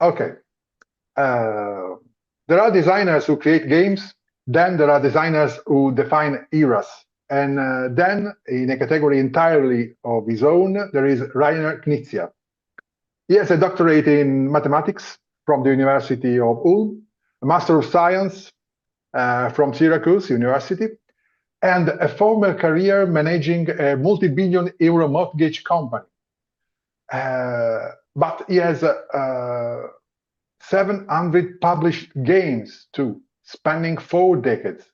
Okay. Uh, there are designers who create games, then there are designers who define eras. And then, in a category entirely of his own, there is Reiner Knizia. He has a doctorate in mathematics from the University of Ulm, a Master of Science from Syracuse University, and a former career managing a multi-billion euro mortgage company. But he has 700 published games too, spanning 4 decades.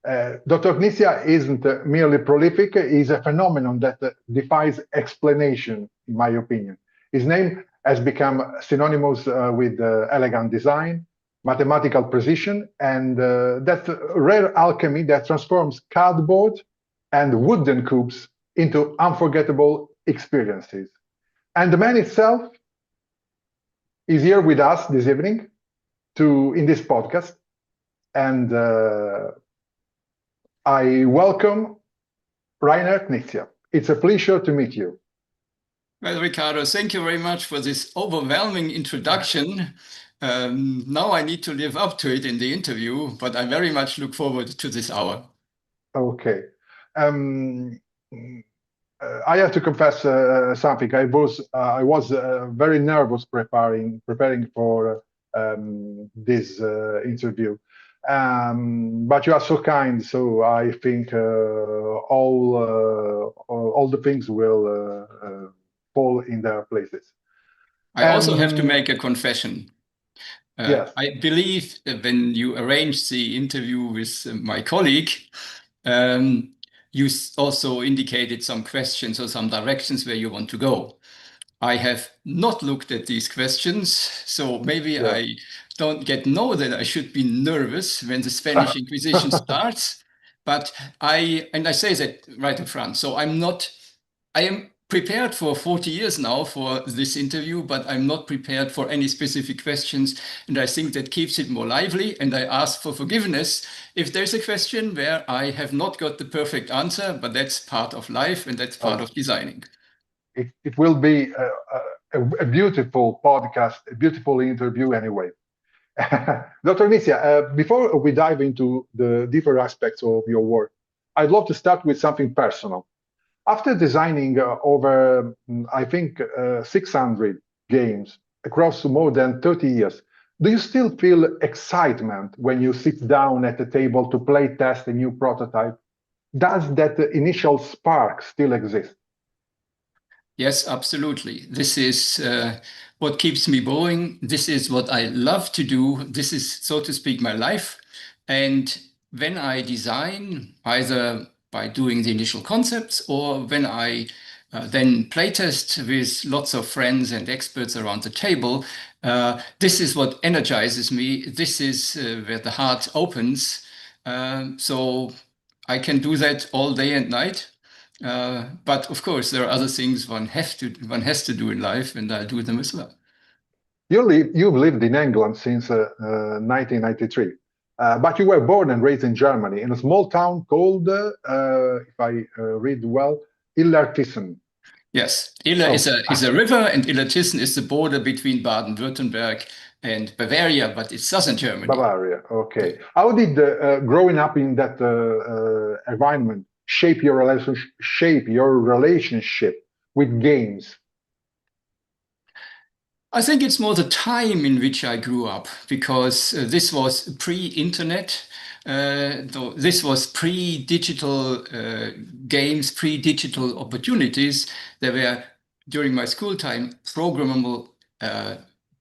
Dr. Knizia isn't merely prolific, he's a phenomenon that defies explanation, in my opinion. His name has become synonymous with elegant design, mathematical precision, and that rare alchemy that transforms cardboard and wooden cubes into unforgettable experiences. And the man itself is here with us this evening in this podcast, and I welcome Reiner Knizia. It's a pleasure to meet you. Well, Riccardo, thank you very much for this overwhelming introduction. Now I need to live up to it in the interview, but I very much look forward to this hour. Okay. I have to confess something. I was very nervous preparing for this interview. But you are so kind, so I think all the things will fall in their places. I also have to make a confession. Yes. I believe when you arranged the interview with my colleague, you also indicated some questions or some directions where you want to go. I have not looked at these questions, so maybe I don't know that I should be nervous when the Spanish Inquisition starts. But I say that right in front. So I am prepared for 40 years now for this interview, but I'm not prepared for any specific questions. And I think that keeps it more lively. And I ask for forgiveness if there's a question where I have not got the perfect answer, but that's part of life and that's part of designing. It will be a beautiful podcast, a beautiful interview anyway. Dr. Knizia, before we dive into the deeper aspects of your work, I'd love to start with something personal. After designing over, I think, 600 games across more than 30 years, do you still feel excitement when you sit down at the table to play test a new prototype? Does that initial spark still exist? Yes, absolutely. This is what keeps me going. This is what I love to do. This is, so to speak, my life. And when I design, either by doing the initial concepts or when I then playtest with lots of friends and experts around the table, this is what energizes me. This is where the heart opens. So I can do that all day and night. But of course, there are other things one has to do in life, and I do them as well. You've lived in England since 1993, but you were born and raised in Germany in a small town called, if I read well, Illertissen. Yes, Iller is a river, and Illertissen is the border between Baden-Württemberg and Bavaria, but it's southern Germany. Bavaria, okay. How did growing up in that environment shape your relationship with games? I think it's more the time in which I grew up, because this was pre-internet. This was pre-digital games, pre-digital opportunities. There were, during my school time, programmable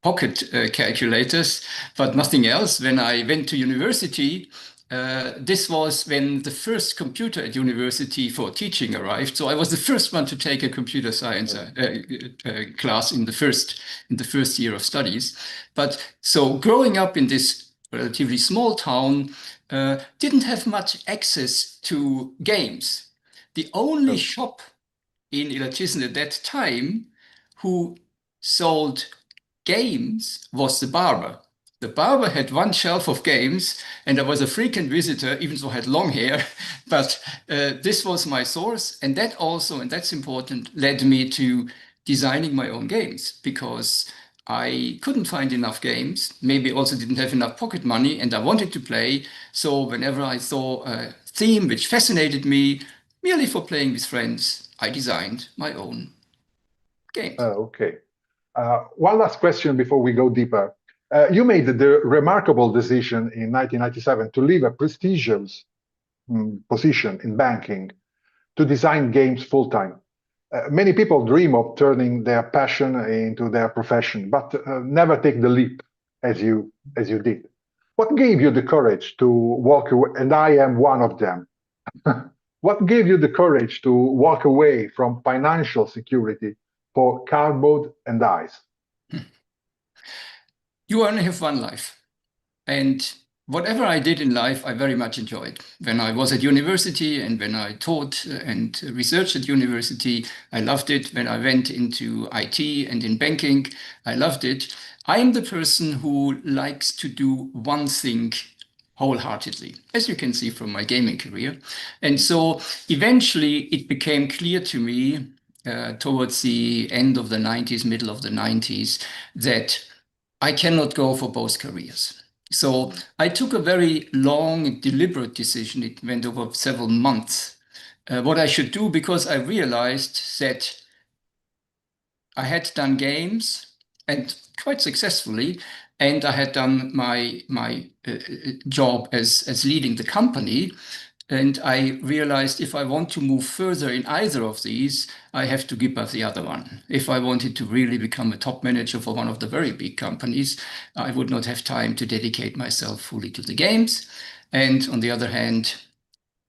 pocket calculators, but nothing else. When I went to university, this was when the first computer at university for teaching arrived. So I was the first one to take a computer science class in the first year of studies. But so growing up in this relatively small town, didn't have much access to games. The only shop in Illertissen at that time who sold games was the barber. The barber had one shelf of games, and I was a frequent visitor, even though I had long hair. But this was my source, and that also, and that's important, led me to designing my own games, because I couldn't find enough games, maybe also didn't have enough pocket money, and I wanted to play. So whenever I saw a theme which fascinated me, merely for playing with friends, I designed my own games. Okay. One last question before we go deeper. You made the remarkable decision in 1997 to leave a prestigious position in banking to design games full-time. Many people dream of turning their passion into their profession, but never take the leap as you did. What gave you the courage to walk away? And I am one of them. What gave you the courage to walk away from financial security for cardboard and dice? You only have one life. And whatever I did in life, I very much enjoyed. When I was at university and when I taught and researched at university, I loved it. When I went into IT and in banking, I loved it. I am the person who likes to do one thing wholeheartedly, as you can see from my gaming career. And so eventually it became clear to me towards the end of the 90s, middle of the 90s, that I cannot go for both careers. So I took a very long and deliberate decision. It went over several months, what I should do, because I realized that I had done games and quite successfully, and I had done my job as leading the company. And I realized if I want to move further in either of these, I have to give up the other one. If I wanted to really become a top manager for one of the very big companies, I would not have time to dedicate myself fully to the games. And on the other hand,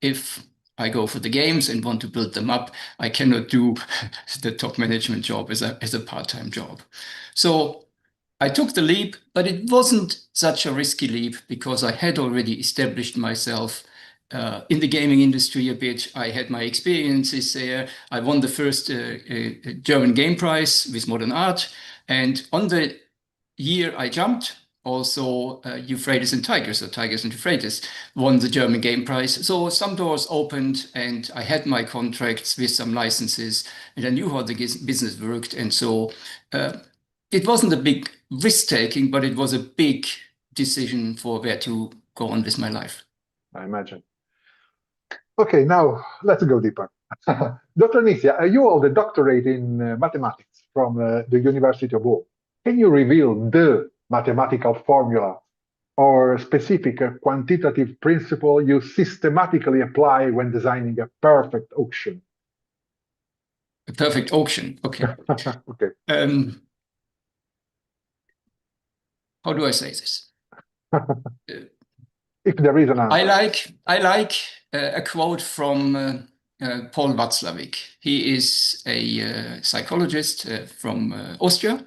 if I go for the games and want to build them up, I cannot do the top management job as a part-time job. So I took the leap, but it wasn't such a risky leap because I had already established myself in the gaming industry a bit. I had my experiences there. I won the first German game prize with modern art. And on the year I jumped, also Euphrates and Tigers, or Tigers and Euphrates, won the German game prize. So some doors opened and I had my contracts with some licenses and I knew how the business worked. And so it wasn't a big risk-taking, but it was a big decision for where to go on with my life. I imagine. Okay, now let's go deeper. Dr. Knizia, you hold a doctorate in mathematics from the University of Ulm. Can you reveal the mathematical formula or specific quantitative principle you systematically apply when designing a perfect auction? A perfect auction, okay. Okay. How do I say this? If there is an answer. I like a quote from Paul Watzlawick. He is a psychologist from Austria.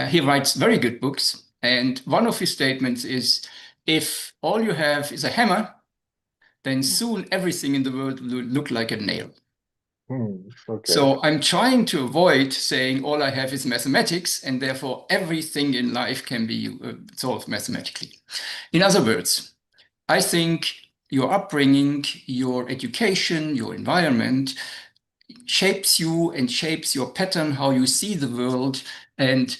He writes very good books. And one of his statements is, if all you have is a hammer, then soon everything in the world will look like a nail. Okay. So I'm trying to avoid saying all I have is mathematics, and therefore everything in life can be solved mathematically. In other words, I think your upbringing, your education, your environment shapes you and shapes your pattern, how you see the world, and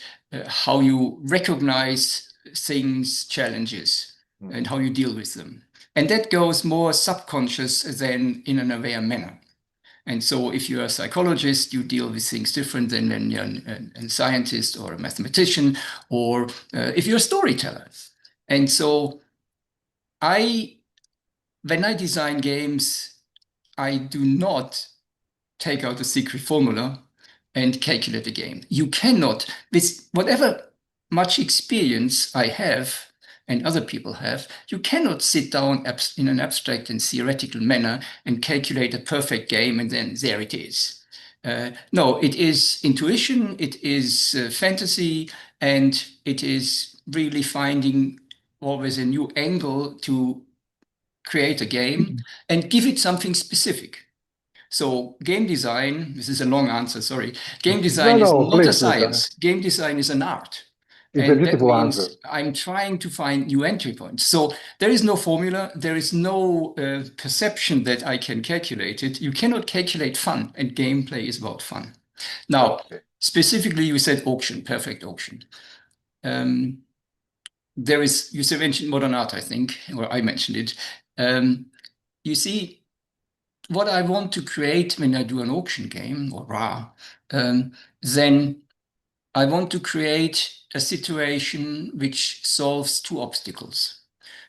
how you recognize things, challenges, and how you deal with them. And that goes more subconscious than in an aware manner. And so if you're a psychologist, you deal with things different than a scientist or a mathematician, or if you're a storyteller. And so when I design games, I do not take out a secret formula and calculate a game. You cannot, with whatever much experience I have and other people have, you cannot sit down in an abstract and theoretical manner and calculate a perfect game and then there it is. No, it is intuition, it is fantasy, and it is really finding always a new angle to create a game and give it something specific. So game design, this is a long answer, sorry. Game design is not a science. Game design is an art. It's a beautiful answer. I'm trying to find new entry points. So there is no formula. There is no perception that I can calculate it. You cannot calculate fun, and gameplay is about fun. Now, specifically, you said auction, perfect auction. You mentioned modern art, I think, or I mentioned it. You see, what I want to create when I do an auction game, or RA, then I want to create a situation which solves two obstacles.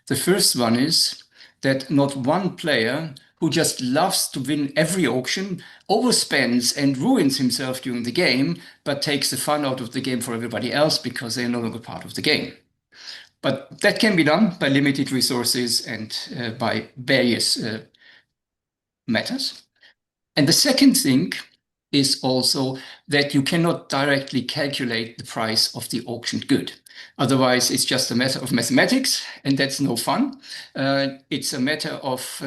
The first one is that not one player who just loves to win every auction overspends and ruins himself during the game, but takes the fun out of the game for everybody else because they're no longer part of the game. But that can be done by limited resources and by various matters. And the second thing is also that you cannot directly calculate the price of the auctioned good. Otherwise, it's just a matter of mathematics, and that's no fun. It's a matter of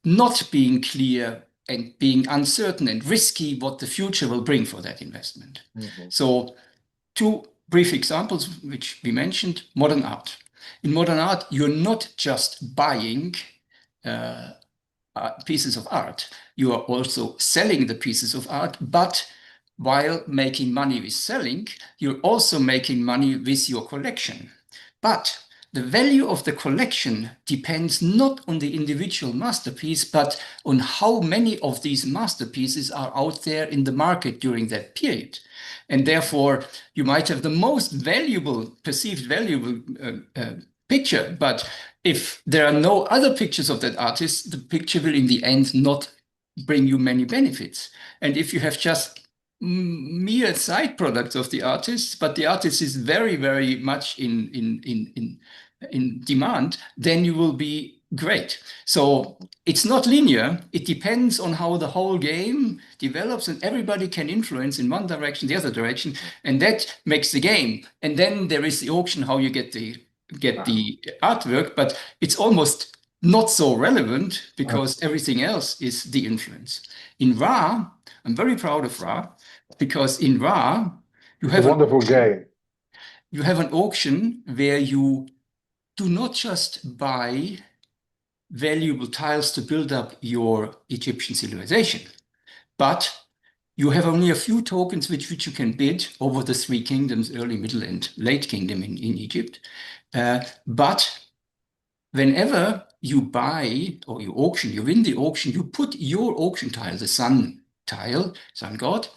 not being clear and being uncertain and risky what the future will bring for that investment. So, two brief examples, which we mentioned: modern art. In modern art, you're not just buying pieces of art. You are also selling the pieces of art, but while making money with selling, you're also making money with your collection. But the value of the collection depends not on the individual masterpiece, but on how many of these masterpieces are out there in the market during that period. And therefore, you might have the most valuable, perceived valuable picture, but if there are no other pictures of that artist, the picture will in the end not bring you many benefits. And if you have just mere side products of the artist, but the artist is very, very much in demand, then you will be great. So it's not linear. It depends on how the whole game develops, and everybody can influence in one direction, the other direction, and that makes the game. And then there is the auction, how you get the artwork, but it's almost not so relevant because everything else is the influence. In Ra, I'm very proud of Ra, because in Ra, you have a wonderful game. You have an auction where you do not just buy valuable tiles to build up your Egyptian civilization, but you have only a few tokens which you can bid over the three kingdoms, early, middle, and late kingdom in Egypt. But whenever you buy or you auction, you win the auction, you put your auction tile, the sun tile, sun god,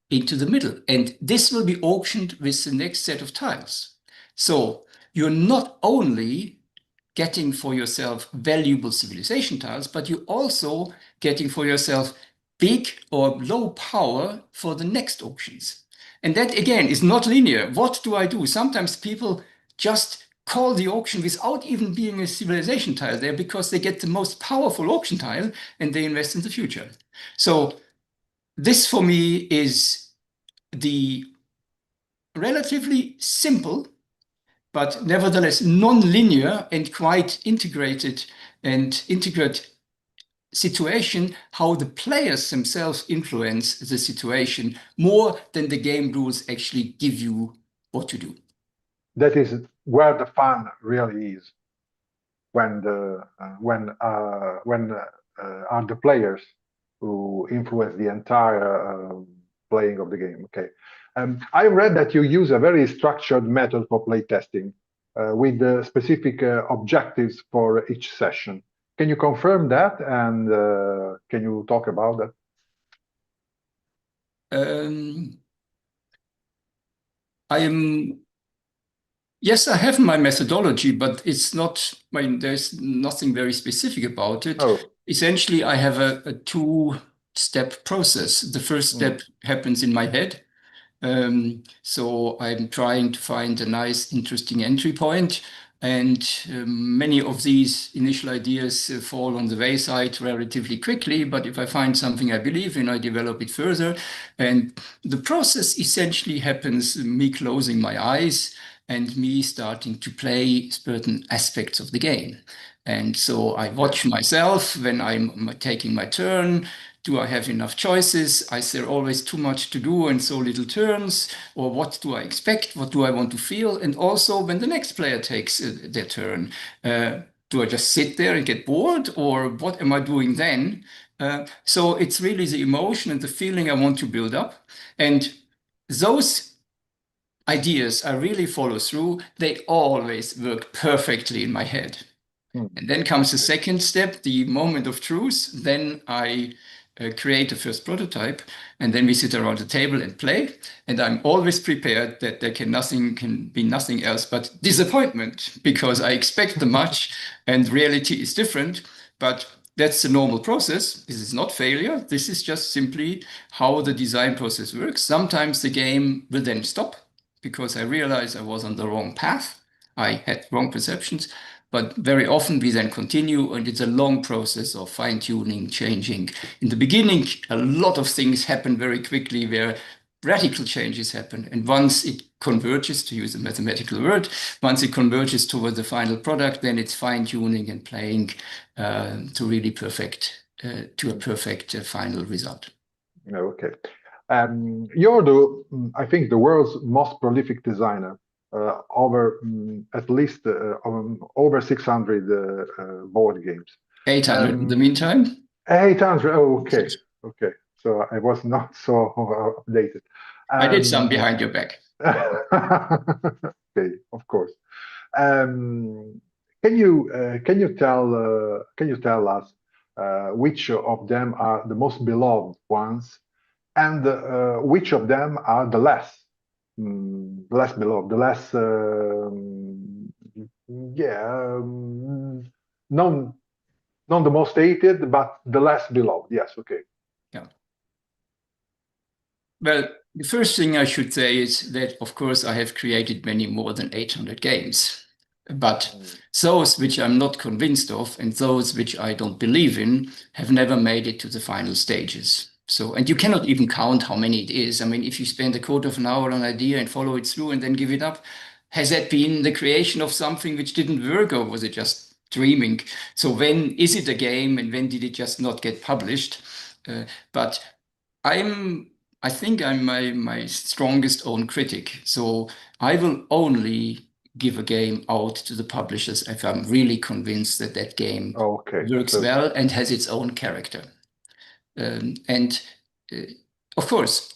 into the middle. And this will be auctioned with the next set of tiles. So you're not only getting for yourself valuable civilization tiles, but you're also getting for yourself big or low power for the next auctions. And that, again, is not linear. What do I do? Sometimes people just call the auction without even being a civilization tile there because they get the most powerful auction tile and they invest in the future. So this, for me, is the relatively simple but nevertheless non-linear and quite integrated and integrate situation, how the players themselves influence the situation more than the game rules actually give you what to do. That is where the fun really is, when are the players who influence the entire playing of the game. Okay. I read that you use a very structured method for playtesting with specific objectives for each session. Can you confirm that, and can you talk about that? Yes, I have my methodology, but it's not, there's nothing very specific about it. Oh. Essentially, I have a two-step process. The first step happens in my head. So I'm trying to find a nice, interesting entry point. And many of these initial ideas fall on the wayside relatively quickly. But if I find something I believe in, I develop it further. And the process essentially happens me closing my eyes and me starting to play certain aspects of the game. And so I watch myself when I'm taking my turn. Do I have enough choices? Is there always too much to do and so little turns? Or what do I expect? What do I want to feel? And also when the next player takes their turn, do I just sit there and get bored? Or what am I doing then? So it's really the emotion and the feeling I want to build up. And those ideas I really follow through, they always work perfectly in my head. And then comes the second step, the moment of truth. Then I create the first prototype, and then we sit around the table and play. And I'm always prepared that there can be nothing else but disappointment, because I expect the much and reality is different. But that's the normal process. This is not failure. This is just simply how the design process works. Sometimes the game will then stop because I realize I was on the wrong path. I had wrong perceptions. But very often we then continue, and it's a long process of fine-tuning, changing. In the beginning, a lot of things happen very quickly where radical changes happen. And once it converges, to use a mathematical word, once it converges toward the final product, then it's fine-tuning and playing to really to a perfect final result. Okay. You're I think, the world's most prolific designer. Over at least over 600 board games. 800 in the meantime? 800. Oh, okay. Okay. So I was not so updated. I did some behind your back. Okay, of course. Can you tell us which of them are the most beloved ones, and which of them are the less beloved, the less non the most hated, but the less beloved? Yes, okay. Yeah. Well, the first thing I should say is that, of course, I have created many more than 800 games. But those which I'm not convinced of and those which I don't believe in have never made it to the final stages. So, and you cannot even count how many it is. I mean, if you spend a quarter of an hour on an idea and follow it through and then give it up, has that been the creation of something which didn't work, or was it just dreaming? So when is it a game and when did it just not get published? But I think I'm my strongest own critic. So I will only give a game out to the publishers if I'm really convinced that that game works well and has its own character. And of course,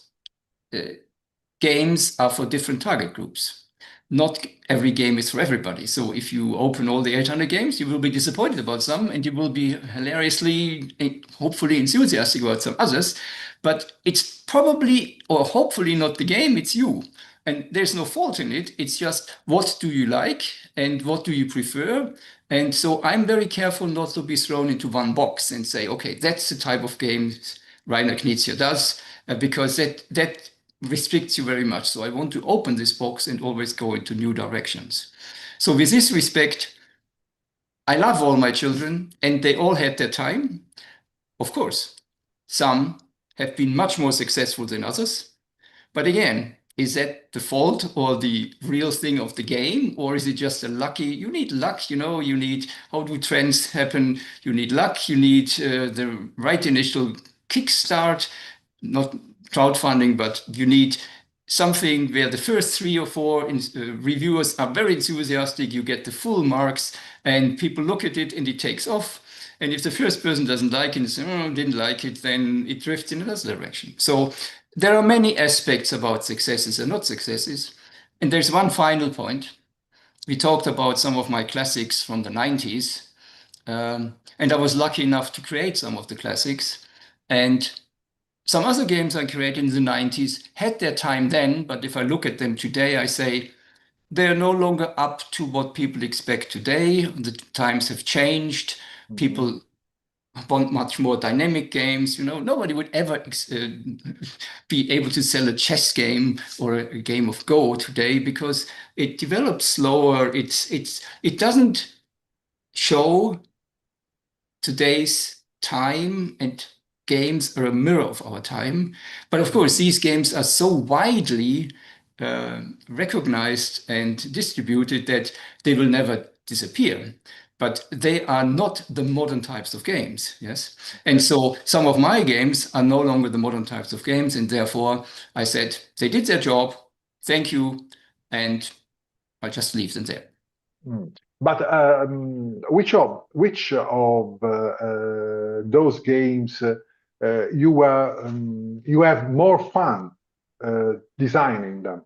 games are for different target groups. Not every game is for everybody. So if you open all the 800 games, you will be disappointed about some, and you will be hilariously, hopefully enthusiastic about some others. But it's probably, or hopefully not the game, it's you. And there's no fault in it. It's just, what do you like and what do you prefer? And so I'm very careful not to be thrown into one box and say, okay, that's the type of game Reiner Knizia does, because that restricts you very much. So I want to open this box and always go into new directions. So with this respect, I love all my children and they all had their time. Of course, some have been much more successful than others. But again, is that the fault or the real thing of the game? Or is it just a lucky, you need luck, you know, you need, how do trends happen? You need luck, you need the right initial kickstart, not crowdfunding, but you need something where the first 3 or 4 reviewers are very enthusiastic, you get the full marks, and people look at it and it takes off. And if the first person doesn't like it and says, oh, didn't like it, then it drifts in another direction. So there are many aspects about successes and not successes. And there's one final point. We talked about some of my classics from the 90s. And I was lucky enough to create some of the classics. And some other games I created in the 90s had their time then, but if I look at them today, I say they're no longer up to what people expect today. The times have changed. People want much more dynamic games. You know, nobody would ever be able to sell a chess game or a game of Go today because it develops slower. It doesn't show today's time, and games are a mirror of our time. But of course, these games are so widely recognized and distributed that they will never disappear. But they are not the modern types of games, yes? And so some of my games are no longer the modern types of games, and therefore I said, they did their job, thank you, and I'll just leave them there. But which of those games you have more fun designing them?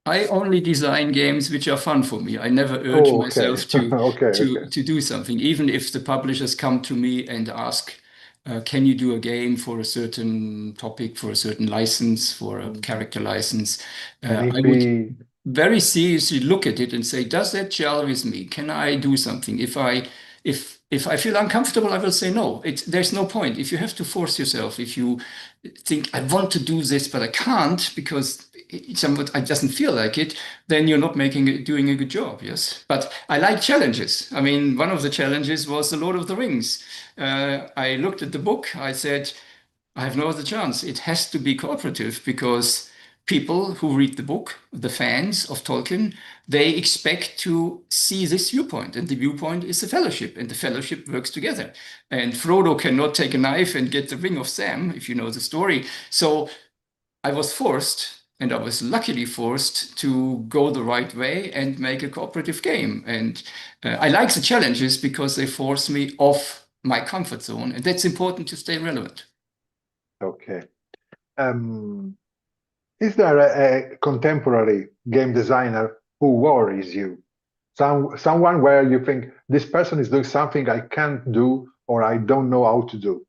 I only design games which are fun for me. I never urge Oh, okay. myself to Okay, to okay. to do something, even if the publishers come to me and ask, "Can you do a game for a certain topic, for a certain license, for a character license?" And if I would we, very seriously look at it and say, "Does that gel with me? Can I do something?" If I feel uncomfortable, I will say no. There's no point. If you have to force yourself, if you think I want to do this but I can't because it doesn't feel like it, then you're not doing a good job. Yes, but I like challenges. I mean, one of the challenges was The Lord of the Rings. I looked at the book. I said, I have no other chance. It has to be cooperative because people who read the book, the fans of Tolkien, they expect to see this viewpoint, and the viewpoint is the fellowship, and the fellowship works together. And Frodo cannot take a knife and get the ring of Sam, if you know the story. So I was forced, and I was luckily forced to go the right way and make a cooperative game. And I like the challenges because they force me off my comfort zone, and that's important to stay relevant. okay. Um, is there a contemporary game designer who worries you? Someone where you think this person is doing something I can't do or I don't know how to do?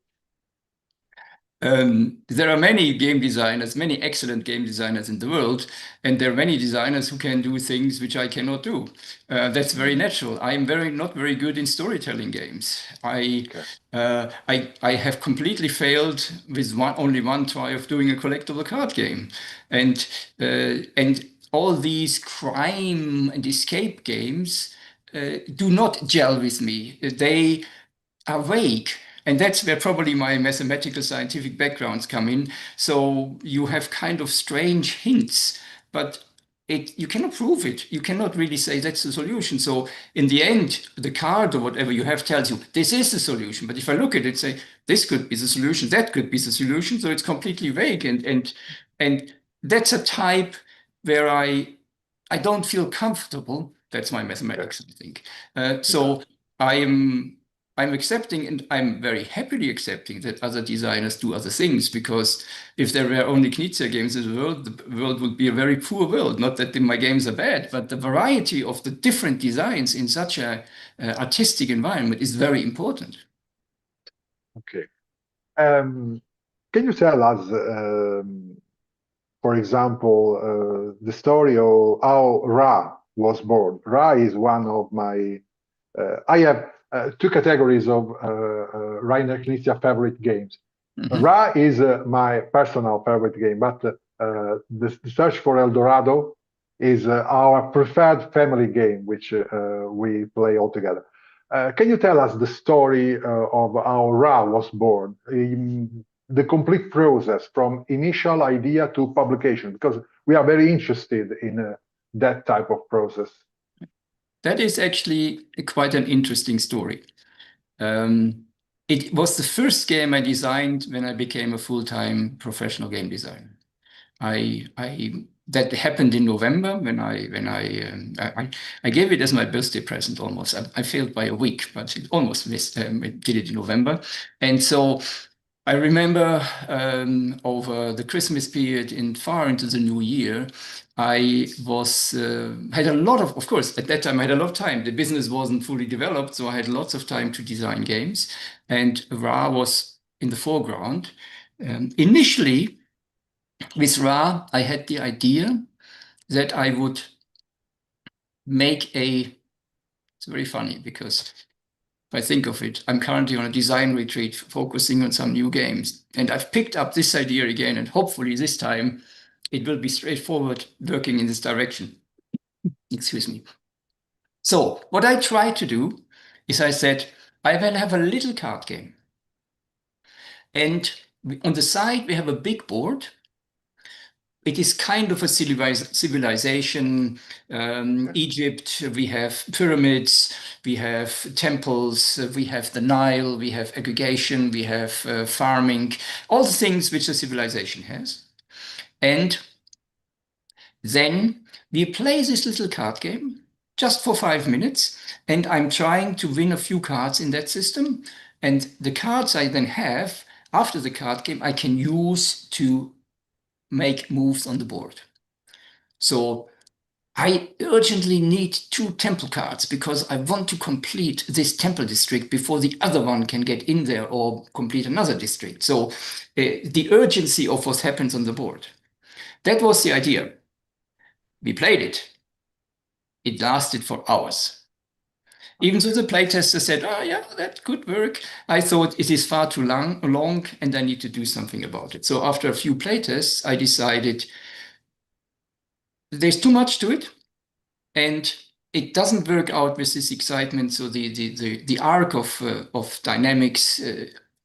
There are many game designers, many excellent game designers in the world, and there are many designers who can do things which I cannot do. That's very natural. I am not very good in storytelling games. Okay. I have completely failed with only one try of doing a collectible card game, and all these crime and escape games do not gel with me. They are vague. And that's where probably my mathematical scientific backgrounds come in. So you have kind of strange hints, but you cannot prove it. You cannot really say that's the solution. So in the end, the card or whatever you have tells you this is the solution. But if I look at it, say this could be the solution, that could be the solution. So it's completely vague. And that's a type where I don't feel comfortable. That's my Okay. mathematics, I think. Yeah. So I'm accepting, and I'm very happily accepting that other designers do other things, because if there were only Knizia games in the world would be a very poor world. Not that my games are bad, but the variety of the different designs in such a artistic environment is very important. Okay. Can you tell us, for example, the story of how Ra was born? Ra is one of my. I have two categories of Reiner Knizia favorite games. Mhm. Ra is my personal favorite game, but the Search for El Dorado is our preferred family game, which we play all together. Can you tell us the story of how Ra was born? The complete process from initial idea to publication, because we are very interested in that type of process. That is actually quite an interesting story. It was the first game I designed when I became a full-time professional game designer. That happened in November when I gave it as my birthday present almost. I failed by a week, but it almost missed. I did it in November, and so I remember over the Christmas period and far into the new year, I was had a lot of course, at that time I had a lot of time. The business wasn't fully developed, so I had lots of time to design games, and Ra was in the foreground. Initially, with Ra, I had the idea that I would make a. It's very funny because if I think of it, I'm currently on a design retreat focusing on some new games. And I've picked up this idea again, and hopefully this time it will be straightforward working in this direction. Excuse me. So, what I tried to do is I said, I will have a little card game. And on the side, we have a big board. It is kind of a civilization. Egypt, we have pyramids, we have temples, we have the Nile, we have aggregation, we have farming, all the things which a civilization has. And then we play this little card game just for 5 minutes, and I'm trying to win a few cards in that system. And the cards I then have after the card game, I can use to make moves on the board. So I urgently need 2 temple cards because I want to complete this temple district before the other one can get in there or complete another district. So the urgency of what happens on the board. That was the idea. We played it. It lasted for hours. Even though the playtester said, oh yeah, that could work, I thought it is far too long and I need to do something about it. So after a few playtests, I decided there's too much to it and it doesn't work out with this excitement. So the arc of dynamics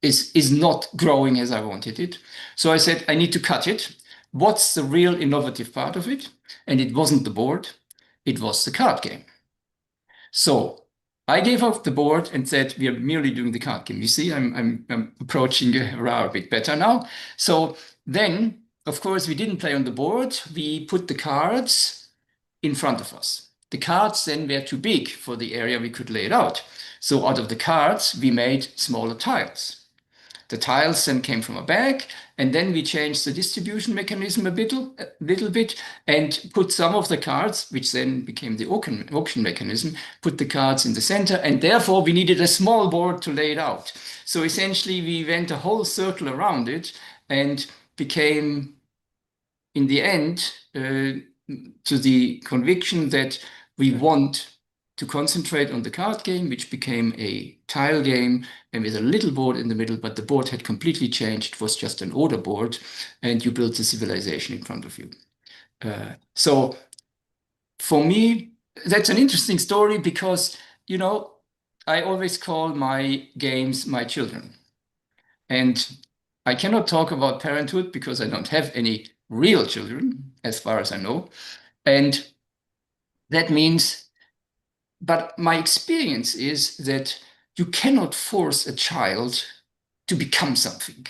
is not growing as I wanted it. So I said, I need to cut it. What's the real innovative part of it? And it wasn't the board, it was the card game. So I gave up the board and said, we are merely doing the card game. You see, I'm approaching RAR a bit better now. So then, of course, we didn't play on the board. We put the cards in front of us. The cards then were too big for the area we could lay it out. So out of the cards, we made smaller tiles. The tiles then came from a bag, and then we changed the distribution mechanism a little bit and put some of the cards, which then became the auction mechanism, put the cards in the center, and therefore we needed a small board to lay it out. So essentially we went a whole circle around it and became, in the end, to the conviction that we want to concentrate on the card game, which became a tile game and with a little board in the middle, but the board had completely changed. It was just an order board, and you built the civilization in front of you. So for me, that's an interesting story because, you know, I always call my games my children. And I cannot talk about parenthood because I don't have any real children, as far as I know. And that means, but my experience is that you cannot force a child to become something.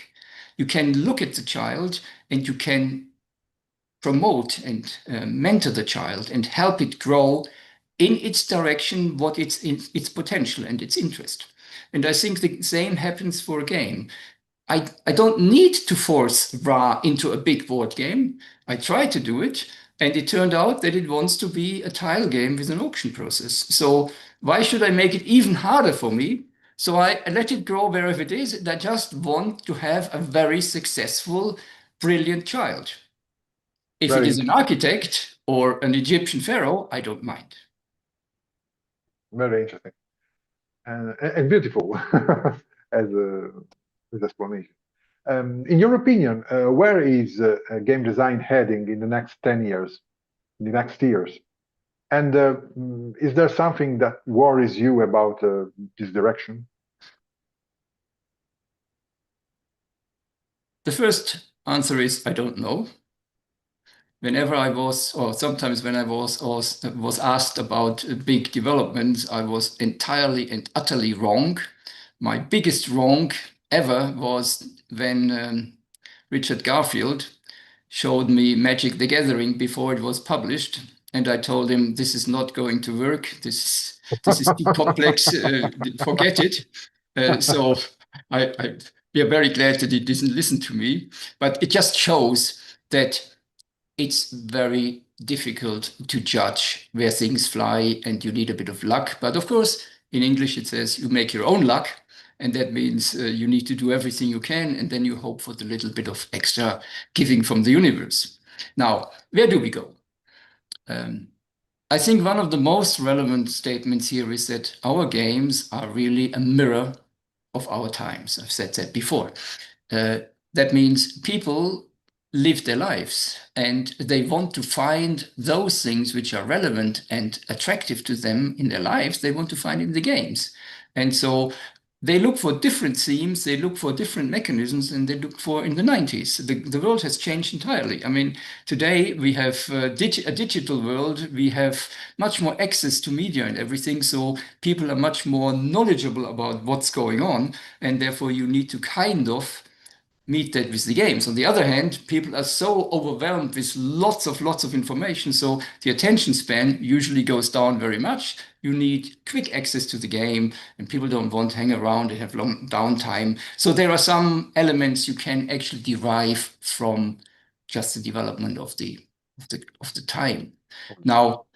You can look at the child and you can promote and mentor the child and help it grow in its direction, what its potential and its interest. And I think the same happens for a game. I don't need to force Ra into a big board game. I tried to do it, and it turned out that it wants to be a tile game with an auction process. So why should I make it even harder for me? So I let it grow wherever it is. And I just want to have a very successful, brilliant child. If it is an architect or an Egyptian pharaoh, I don't mind. Very interesting and beautiful as explanation. In your opinion, where is game design heading in the next 10 years, in the next years? And is there something that worries you about this direction? The first answer is I don't know. Whenever I was, or sometimes when I was asked about big developments, I was entirely and utterly wrong. My biggest wrong ever was when Richard Garfield showed me Magic the Gathering before it was published, and I told him this is not going to work. This is too complex. Forget it. So we are very glad that he didn't listen to me, but it just shows that it's very difficult to judge where things fly and you need a bit of luck. But of course, in English, it says you make your own luck. And that means you need to do everything you can. And then you hope for the little bit of extra giving from the universe. Now, where do we go? I think one of the most relevant statements here is that our games are really a mirror of our times. I've said that before. That means people live their lives and they want to find those things which are relevant and attractive to them in their lives. They want to find in the games. And so they look for different themes, they look for different mechanisms, and they look for in the 90s. The world has changed entirely. I mean, today we have a digital world, we have much more access to media and everything, so people are much more knowledgeable about what's going on, and therefore you need to kind of meet that with the games. On the other hand, people are so overwhelmed with lots of information, so the attention span usually goes down very much. You need quick access to the game, and people don't want to hang around and have long downtime. So there are some elements you can actually derive from just the development of the time. Now,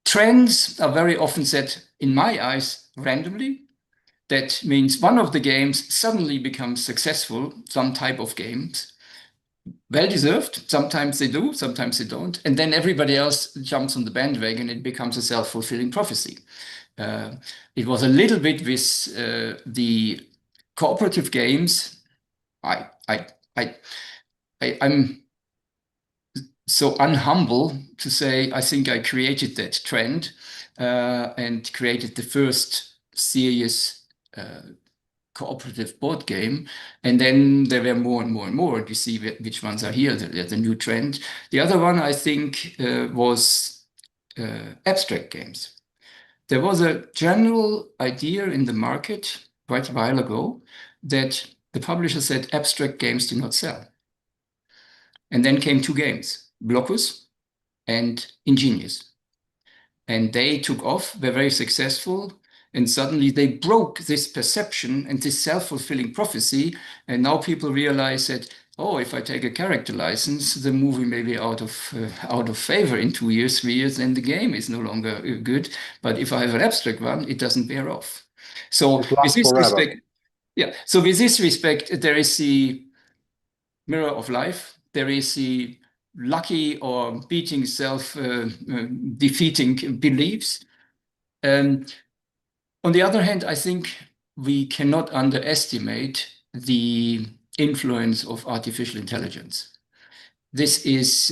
trends are very often set, in my eyes, randomly. That means one of the games suddenly becomes successful, some type of games, well deserved. Sometimes they do, sometimes they don't. And then everybody else jumps on the bandwagon. It becomes a self-fulfilling prophecy. It was a little bit with the cooperative games. I'm so unhumble to say I think I created that trend and created the first serious cooperative board game, and then there were more and more and more. You see which ones are here, the new trend. The other one I think was abstract games. There was a general idea in the market quite a while ago that the publisher said abstract games do not sell. And then came two games, Blockus and Ingenious. And they took off, were very successful, and suddenly they broke this perception and this self-fulfilling prophecy. And now people realize that, oh, if I take a character license, the movie may be out of favor in 2 years, 3 years, then the game is no longer good. But if I have an abstract one, it doesn't bear off. So It lasts forever. So with this respect, there is the mirror of life. There is the lucky or beating self-defeating beliefs. On the other hand, I think we cannot underestimate the influence of artificial intelligence. This is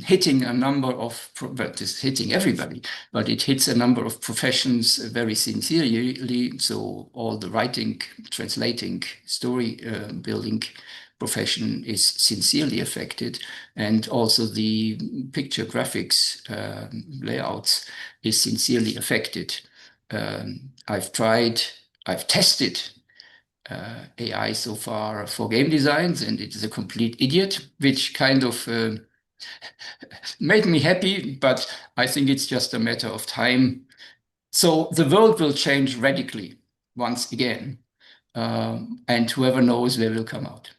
hitting a number of, well, this is hitting everybody, but it hits a number of professions very sincerely. So all the writing, translating, story building profession is sincerely affected. And also the picture graphics layouts is sincerely affected. I've tested AI so far for game designs, and it is a complete idiot, which kind of made me happy, but I think it's just a matter of time. So the world will change radically once again, and whoever knows where will come out.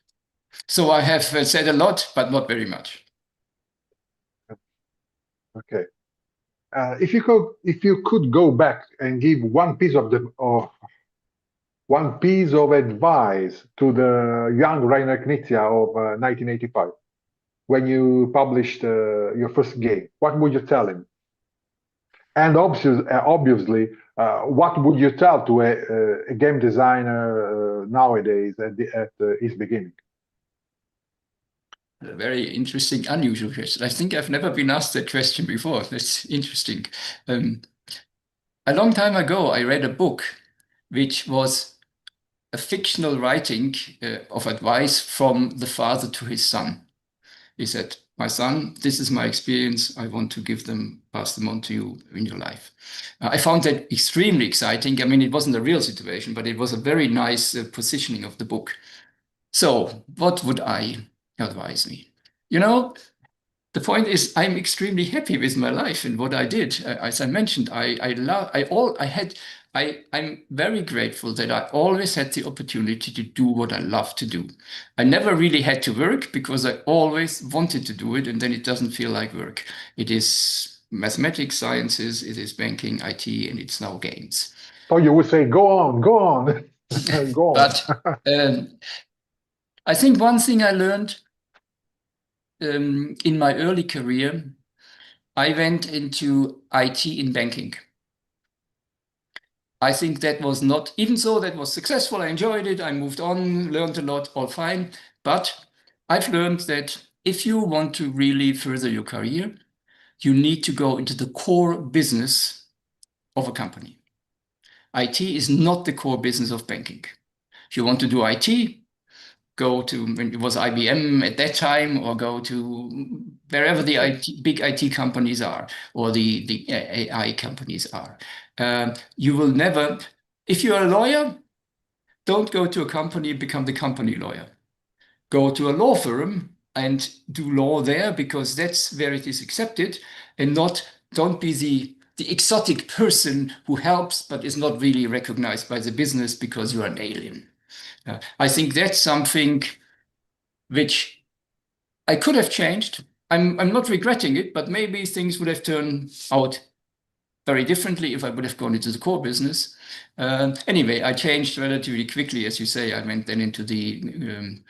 So I have said a lot, but not very much. Okay. If you could go back and give one piece of advice to the young Reiner Knizia of 1985, when you published your first game, what would you tell him? And obviously, what would you tell to a game designer nowadays at his beginning? A very interesting, unusual question. I think I've never been asked that question before. That's interesting. A long time ago, I read a book which was a fictional writing of advice from the father to his son. He said, "My son, this is my experience. I want to pass them on to you in your life." I found that extremely exciting. I mean, it wasn't a real situation, but it was a very nice positioning of the book. So what would I advise me? You know, the point is, I'm extremely happy with my life and what I did. As I mentioned, I'm very grateful that I always had the opportunity to do what I love to do. I never really had to work because I always wanted to do it, and then it doesn't feel like work. It is mathematics, sciences, it is banking, IT, and it's now games. So you would say, go on, go on, go on. But I think one thing I learned in my early career, I went into IT in banking. I think that was not, even though that was successful, I enjoyed it, I moved on, learned a lot, all fine. But I've learned that if you want to really further your career, you need to go into the core business of a company. IT is not the core business of banking. If you want to do IT, go to, when it was IBM at that time, or go to wherever the big IT companies are, or the AI companies are. You will never, if you're a lawyer, don't go to a company, become the company lawyer. go to a law firm and do law there because that's where it is accepted, and don't be the exotic person who helps but is not really recognized by the business because you are an alien. I think that's something which I could have changed. I'm not regretting it, but maybe things would have turned out very differently if I would have gone into the core business. Anyway, I changed relatively quickly, as you say. I went then into the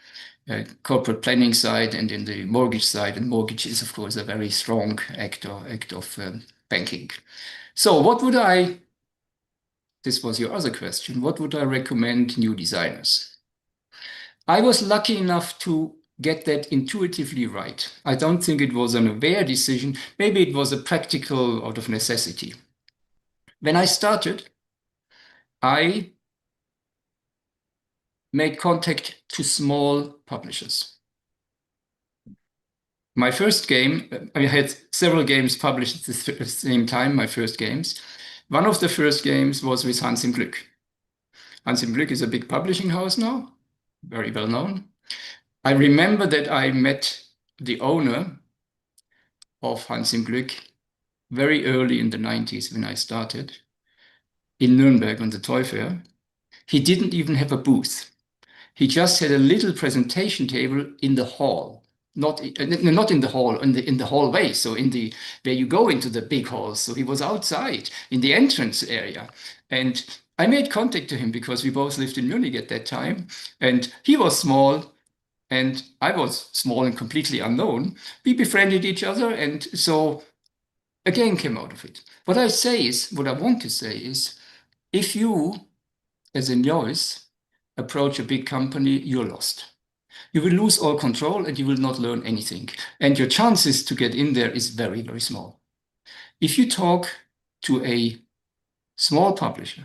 corporate planning side and in the mortgage side, and mortgage is, of course, a very strong act of banking. So this was your other question, what would I recommend new designers? I was lucky enough to get that intuitively right. I don't think it was an aware decision. Maybe it was a practical out of necessity. When I started, I made contact to small publishers. My first game, I had several games published at the same time, my first games. One of the first games was with Hans im Glück. Hans im Glück is a big publishing house now, very well known. I remember that I met the owner of Hans im Glück very early in the 90s when I started in Nuremberg on the Toy Fair. He didn't even have a booth. He just had a little presentation table in the hall, not in the hall, in the hallway, so where you go into the big halls. So he was outside in the entrance area. And I made contact to him because we both lived in Munich at that time. And he was small and I was small and completely unknown. We befriended each other, and so a game came out of it. What I want to say is, if you, as a novice, approach a big company, you're lost. You will lose all control and you will not learn anything. And your chances to get in there is very, very small. If you talk to a small publisher,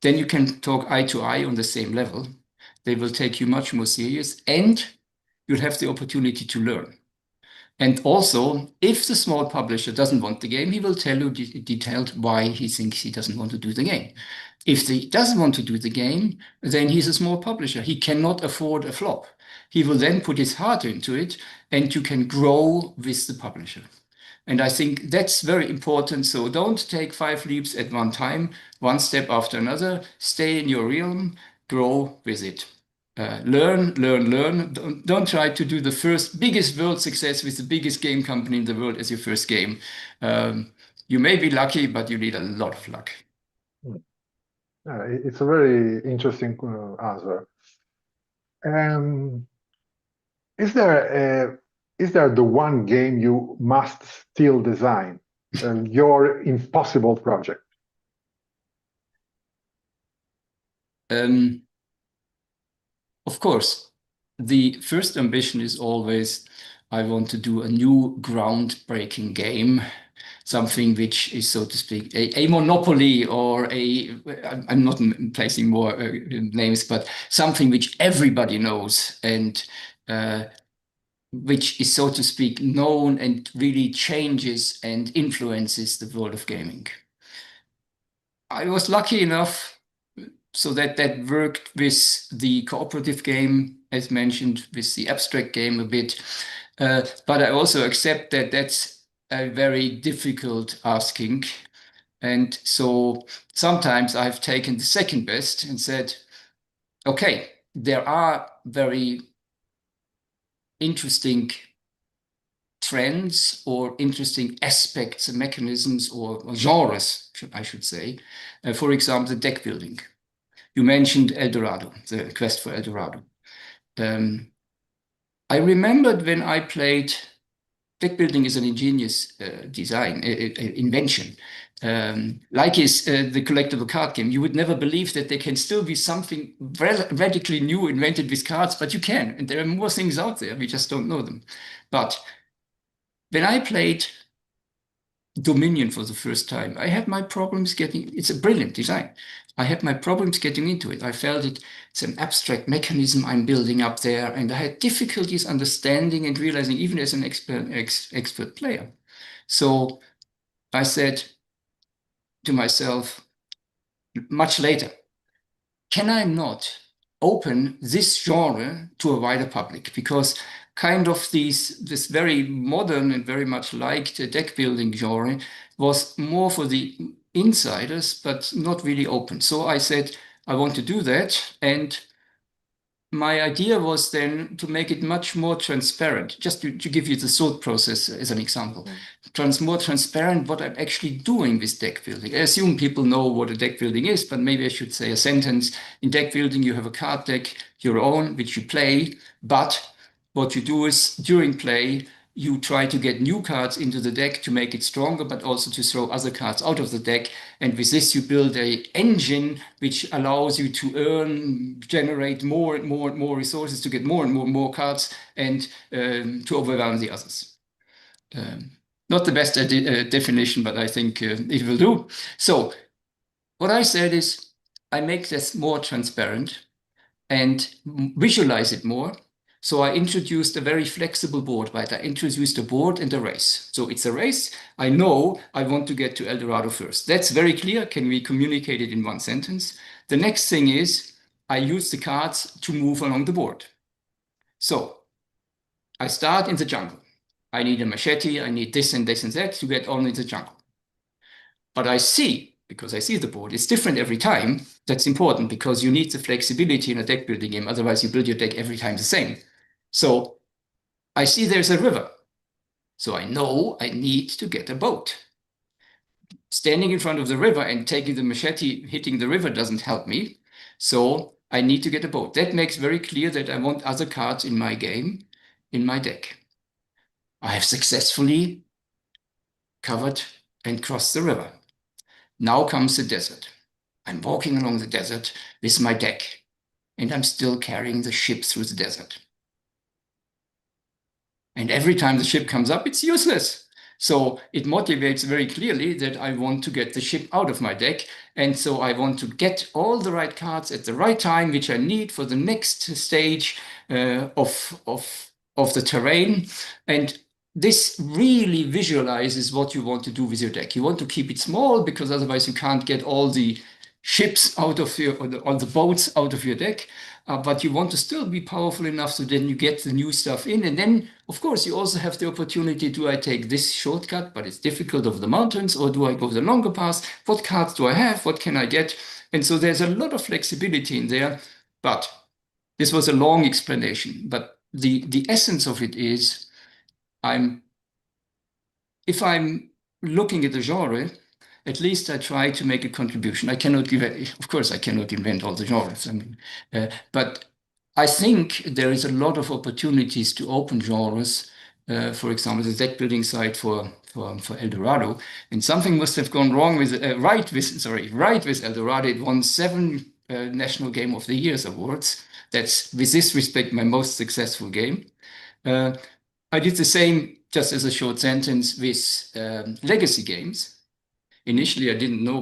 then you can talk eye to eye on the same level. They will take you much more serious and you'll have the opportunity to learn. And also, if the small publisher doesn't want the game, he will tell you detailed why he thinks he doesn't want to do the game. If he doesn't want to do the game, then he's a small publisher. He cannot afford a flop. He will then put his heart into it, and you can grow with the publisher. And I think that's very important. So don't take 5 leaps at one time, one step after another. Stay in your realm, grow with it. Learn. Don't try to do the first biggest world success with the biggest game company in the world as your first game. You may be lucky, but you need a lot of luck. It's a very interesting answer. Is there the one game you must still design? Your impossible project? Of course, the first ambition is always, I want to do a new groundbreaking game, something which is, so to speak, a monopoly or I'm not placing more names, but something which everybody knows and which is, so to speak, known and really changes and influences the world of gaming. I was lucky enough so that worked with the cooperative game, as mentioned, with the abstract game a bit. But I also accept that that's a very difficult asking. And so sometimes I've taken the second best and said, okay, there are very interesting trends or interesting aspects and mechanisms or genres, I should say. For example, the deck building. You mentioned El Dorado, the quest for El Dorado. I remembered when I played, deck building is an ingenious design, invention. Like is the collectible card game. You would never believe that there can still be something radically new invented with cards, but you can. And there are more things out there, we just don't know them. But when I played Dominion for the first time, I had my problems it's a brilliant design. I had my problems getting into it. I felt it's an abstract mechanism I'm building up there, and I had difficulties understanding and realizing, even as an expert player. So I said to myself, much later, can I not open this genre to a wider public, because kind of this very modern and very much liked deck building genre was more for the insiders, but not really open. So I said, I want to do that. And my idea was then to make it much more transparent, just to give you the thought process as an example. More transparent what I'm actually doing with deck building. I assume people know what a deck building is, but maybe I should say a sentence. In deck building, you have a card deck, your own, which you play, but what you do is during play, you try to get new cards into the deck to make it stronger, but also to throw other cards out of the deck. And with this, you build an engine which allows you to earn, generate more and more and more resources to get more and more cards and to overwhelm the others. Not the best definition, but I think it will do. So what I said is I make this more transparent and visualize it more. So I introduced a very flexible board, right? I introduced a board and a race. So it's a race. I know I want to get to El Dorado first. That's very clear. Can we communicate it in one sentence? The next thing is I use the cards to move along the board. So I start in the jungle. I need a machete. I need this and this and that to get on in the jungle. But I see, because I see the board, it's different every time. That's important because you need the flexibility in a deck building game. Otherwise, you build your deck every time the same. So I see there's a river. So I know I need to get a boat. Standing in front of the river and taking the machete, hitting the river doesn't help me. So I need to get a boat. That makes very clear that I want other cards in my game, in my deck. I have successfully covered and crossed the river. Now comes the desert. I'm walking along the desert with my deck, and I'm still carrying the ship through the desert. And every time the ship comes up, it's useless. So it motivates very clearly that I want to get the ship out of my deck. And so I want to get all the right cards at the right time, which I need for the next stage of the terrain. And this really visualizes what you want to do with your deck. You want to keep it small because otherwise you can't get all the ships out of your, or the boats out of your deck. But you want to still be powerful enough so then you get the new stuff in. And then, of course, you also have the opportunity, do I take this shortcut, but it's difficult over the mountains, or do I go the longer path? What cards do I have? What can I get? And so there's a lot of flexibility in there. But this was a long explanation. But the essence of it is, if I'm looking at the genre, at least I try to make a contribution. I cannot give, of course, I cannot invent all the genres. I mean, but I think there is a lot of opportunities to open genres. For example, the deck building site for El Dorado, and something must have gone wrong with right with El Dorado. It won 7 National Game of the Year's awards. That's, with this respect, my most successful game. I did the same, just as a short sentence, with legacy games. Initially, I didn't know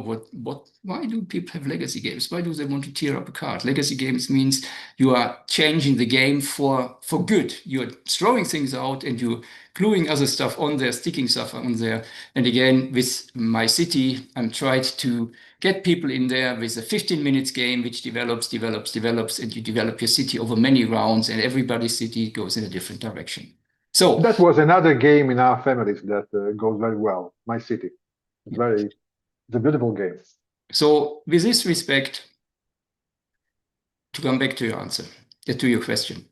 why do people have legacy games? Why do they want to tear up a card? Legacy games means you are changing the game for good. You're throwing things out and you're gluing other stuff on there, sticking stuff on there. And again, with my city, I'm tried to get people in there with a 15 minutes game, which develops, and you develop your city over many rounds, and everybody's city goes in a different direction. So that was another game in our families that goes very well. My City. It's a beautiful game. So with this respect, to come back to your answer, to your question,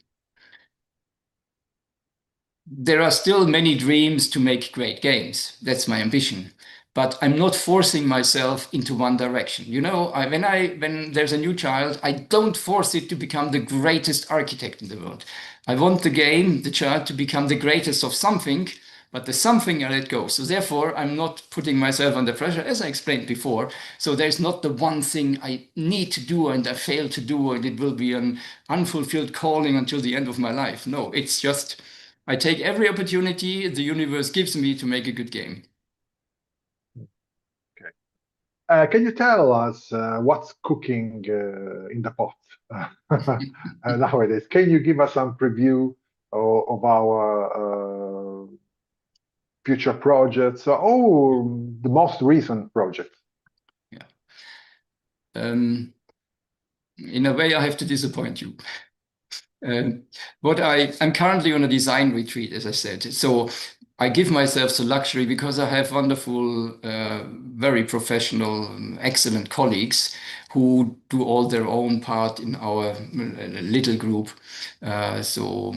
there are still many dreams to make great games. That's my ambition. But I'm not forcing myself into one direction. You know, when there's a new child, I don't force it to become the greatest architect in the world. I want the child to become the greatest of something, but the something I let go. So therefore, I'm not putting myself under pressure, as I explained before. So there's not the one thing I need to do and I fail to do, and it will be an unfulfilled calling until the end of my life. No, it's just, I take every opportunity the universe gives me to make a good game. Okay. Can you tell us what's cooking in the pot nowadays? Can you give us some preview of our future projects or the most recent project? Yeah. In a way, I have to disappoint you. I'm currently on a design retreat, as I said. So I give myself the luxury because I have wonderful, very professional, excellent colleagues who do all their own part in our little group. So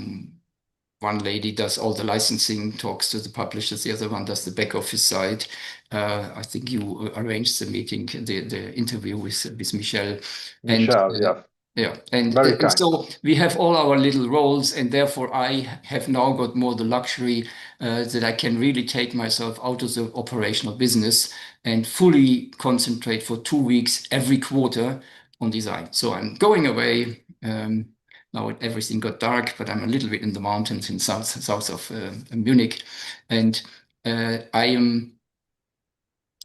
one lady does all the licensing, talks to the publishers. The other one does the back office side. I think you arranged the meeting, the interview with Michelle. Michelle, yes. Yeah, and Very kind. so we have all our little roles, and therefore I have now got more the luxury that I can really take myself out of the operational business and fully concentrate for 2 weeks every quarter on design. So I'm going away. Now everything got dark, but I'm a little bit in the mountains in south of Munich, and I am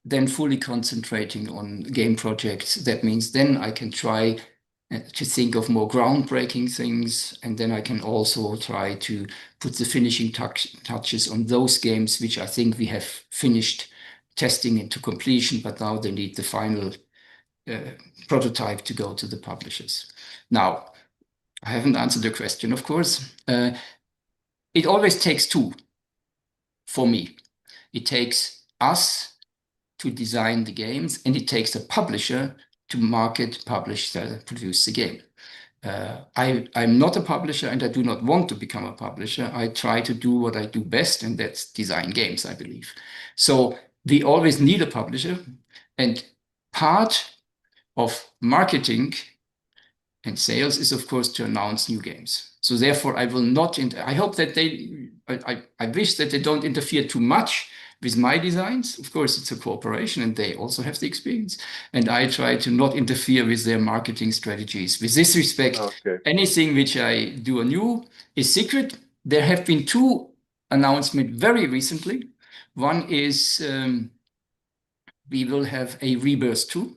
then fully concentrating on game projects. That means then I can try to think of more groundbreaking things, and then I can also try to put the finishing touches on those games which I think we have finished testing into completion, but now they need the final prototype to go to the publishers. Now, I haven't answered your question, of course. It always takes two for me. It takes us to design the games, and it takes a publisher to market, publish, produce the game. I'm not a publisher, and I do not want to become a publisher. I try to do what I do best, and that's design games, I believe. So we always need a publisher, and part of marketing and sales is, of course, to announce new games. So therefore, I will not, I hope that I wish that they don't interfere too much with my designs. Of course, it's a cooperation and they also have the experience. And I try to not interfere with their marketing strategies. With this respect, anything which I do anew is secret. There have been 2 announcements very recently. One is we will have a Rebirth 2.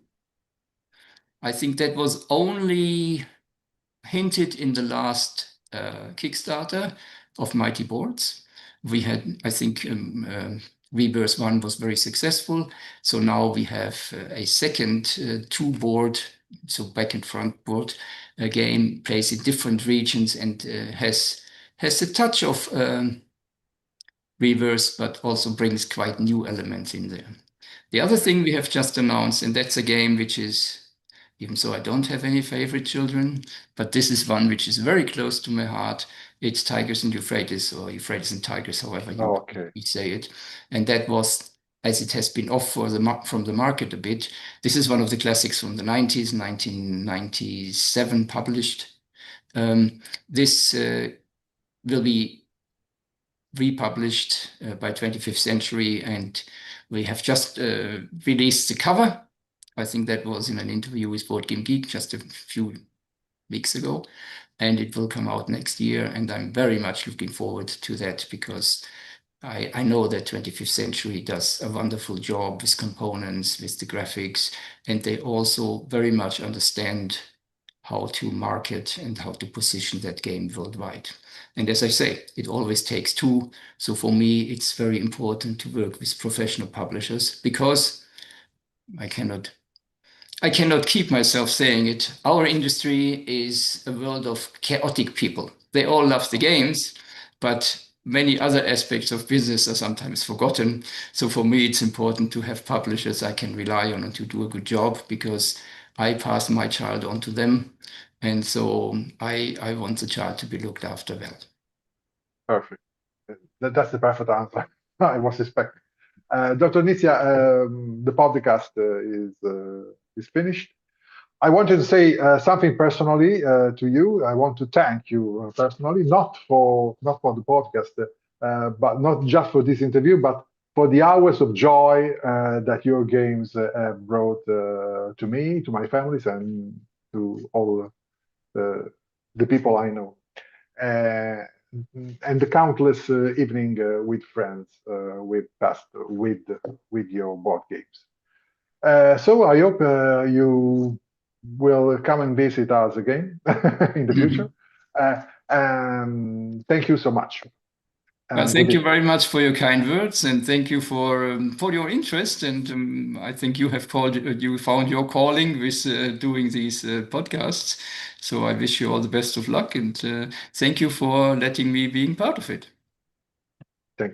I think that was only hinted in the last Kickstarter of Mighty Boards. We had, I think, Rebirth 1 was very successful. So now we have a second 2-board, so back and front board game, plays in different regions and has a touch of Rebirth, but also brings quite new elements in there. The other thing we have just announced, and that's a game which is, even so I don't have any favorite children, but this is one which is very close to my heart. It's Tigers and Euphrates, or Euphrates and Tigers, however you say it. And that was, as it has been off from the market a bit, this is one of the classics from the 90s, 1997 published. This will be republished by 25th Century, and we have just released the cover. I think that was in an interview with Board Game Geek just a few weeks ago, and it will come out next year. And I'm very much looking forward to that because I know that 25th Century does a wonderful job with components, with the graphics, and they also very much understand how to market and how to position that game worldwide. And as I say, it always takes 2. So for me, it's very important to work with professional publishers because I cannot keep myself saying it. Our industry is a world of chaotic people. They all love the games, but many other aspects of business are sometimes forgotten. So for me, it's important to have publishers I can rely on and to do a good job because I pass my child on to them. And so I want the child to be looked after well. Perfect. That's the perfect answer I was expecting. Dr. Knizia, the podcast is finished. I wanted to say something personally to you. I want to thank you personally, not for the podcast, but not just for this interview, but for the hours of joy that your games have brought to me, to my families, and to all the people I know. And the countless evening with friends we've passed with your board games. So I hope you will come and visit us again in the future. Thank you so much. Well, good thank you very much for your kind words, and thank you for your interest. And I think you have you found your calling with doing these podcasts. So I wish you all the best of luck, and thank you for letting me being part of it.